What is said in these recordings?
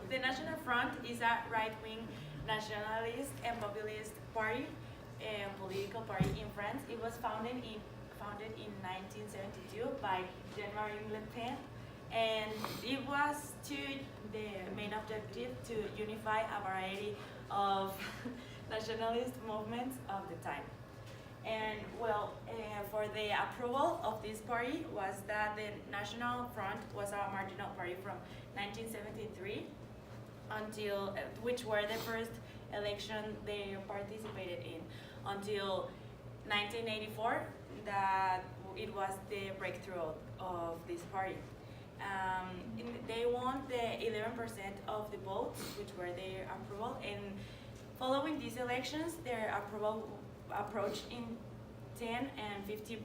The National Front is a right-wing nationalist and populist party, a political party in France. It was founded in 1972 by Jean-Marie Le Pen, and it was the main objective to unify a variety of nationalist movements of the time. And well, for the approval of this party was that the National Front was a marginal party from 1973 until, which were the first election they participated in, until 1984, that it was the breakthrough of this party. They won the 11% of the votes, which were their approval, and following these elections, their approval approached in 10 and 15%,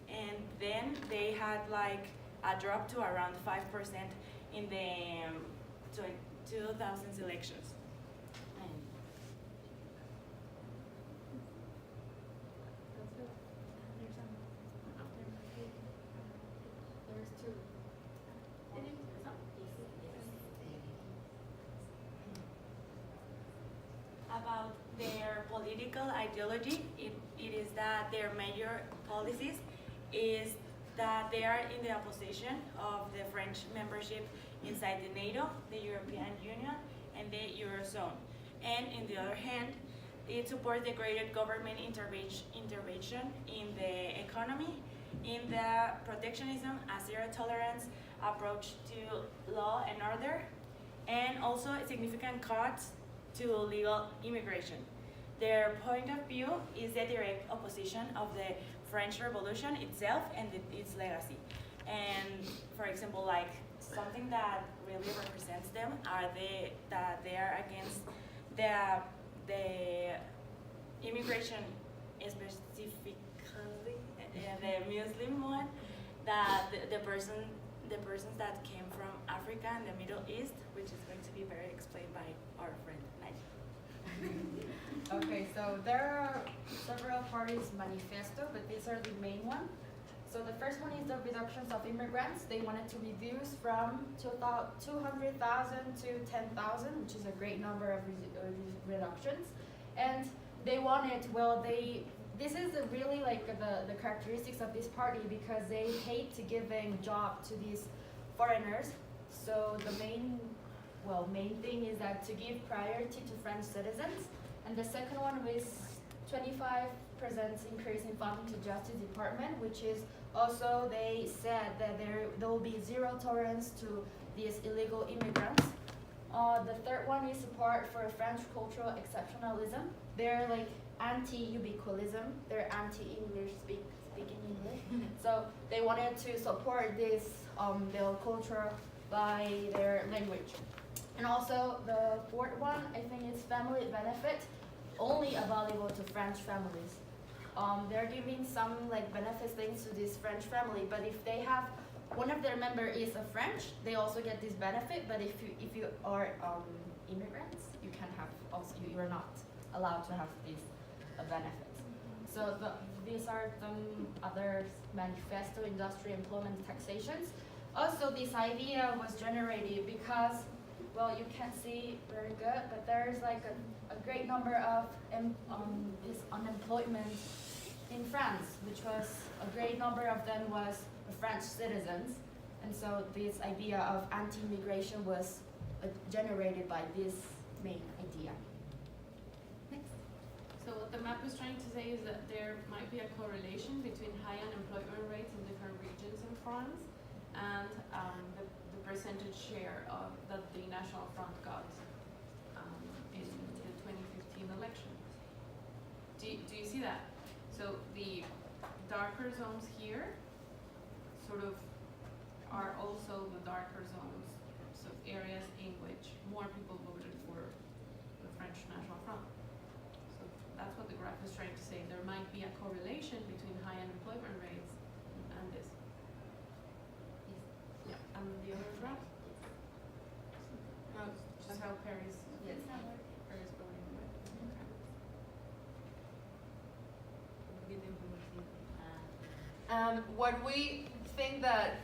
and then they had like a drop to around 5% in the 2000s elections. About their political ideology, it is that their major policies is that they are in the opposition of the French membership inside the NATO, the European Union, and the Eurozone. And on the other hand, it supports the greater government intervention in the economy, in the protectionism, a zero tolerance approach to law and order, and also significant cuts to legal immigration. Their point of view is the direct opposition of the French Revolution itself and its legacy. And for example, like something that really represents them are that they are against the immigration, specifically the Muslim one, that the persons that came from Africa and the Middle East, which is going to be very explained by our friend Nadia. Okay, so there are several parties' manifesto, but these are the main one. So the first one is the reductions of immigrants. They wanted to reduce from 200,000 to 10,000, which is a great number of reductions. And they wanted, well, this is really like the characteristics of this party, because they hate to giving job to these foreigners. So the main thing is that to give priority to French citizens. And the second one was 25% increase in funding to Justice Department, which is also, they said that there will be zero tolerance to these illegal immigrants. The third one is support for French cultural exceptionalism. They're like anti-ubiqualism. They're anti-English speaking English. So they wanted to support this their culture by their language. And also the fourth one, I think, is family benefit, only available to French families. They're giving some like benefits things to this French family, but if they have one of their member is a French, they also get this benefit. But if you are immigrants, you can have also you are not allowed to have these benefits. So these are some other manifesto, industry, employment, taxations. Also, this idea was generated because, well, you can't see very good, but there's like a great number of this unemployment in France, which was a great number of them was French citizens, and so this idea of anti-immigration was generated by this main idea. Next. So what the map is trying to say is that there might be a correlation between high unemployment rates in different regions in France and the percentage share that the National Front got in the 2015 election. Do you see that? So the darker zones here sort of are also the darker zones, so areas in which more people voted for the French National Front. So that's what the graph is trying to say. There might be a correlation between high unemployment rates and this. Yes. Yeah. And the other graph? Oh, just how Paris. Yes. Paris voting. What we think that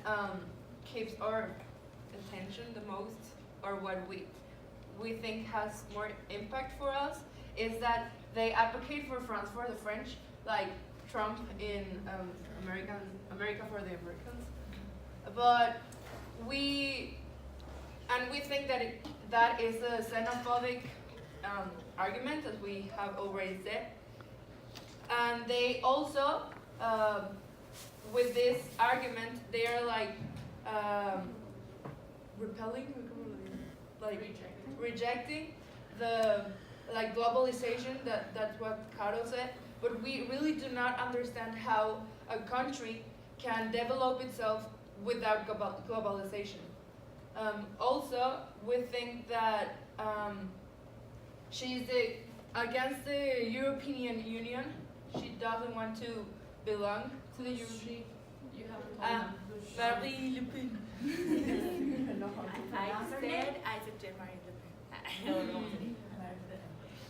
keeps our attention the most or what we think has more impact for us is that they advocate for France for the French, like Trump in America for the Americans. But we think that that is a xenophobic argument, as we have already said. And they also, with this argument, they are like rejecting the globalization. That's what Caro said. But we really do not understand how a country can develop itself without globalization. Also, we think that she's against the European Union. She doesn't want to belong to the European. You haven't told them who she is. Marie Le Pen. I said Jean-Marie Le Pen.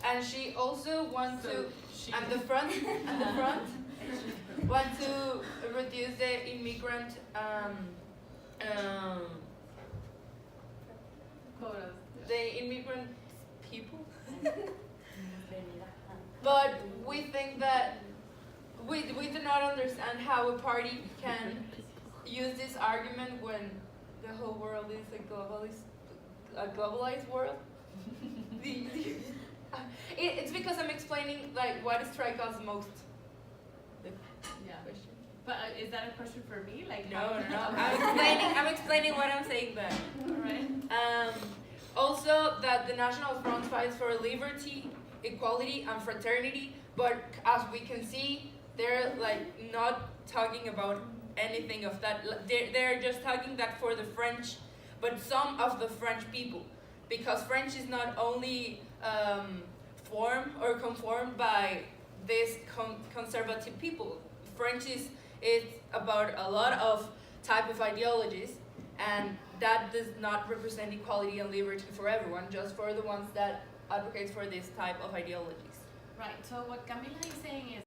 And she also wants to, and the front, want to reduce the immigrant Quotas. the immigrant people. But we think that we do not understand how a party can use this argument when the whole world is a globalized world. It's because I'm explaining like what strikes us most. Yeah. Question. But is that a question for me? Like No. how- I'm explaining what I'm saying there. Alright. Also, that the National Front fights for liberty, equality, and fraternity. But as we can see, they're like not talking about anything of that. They're just talking that for the French, but some of the French people, because French is not only formed or conformed by these conservative people. French is about a lot of type of ideologies, and that does not represent equality and liberty for everyone, just for the ones that advocate for this type of ideologies. Right. So what Camila is saying is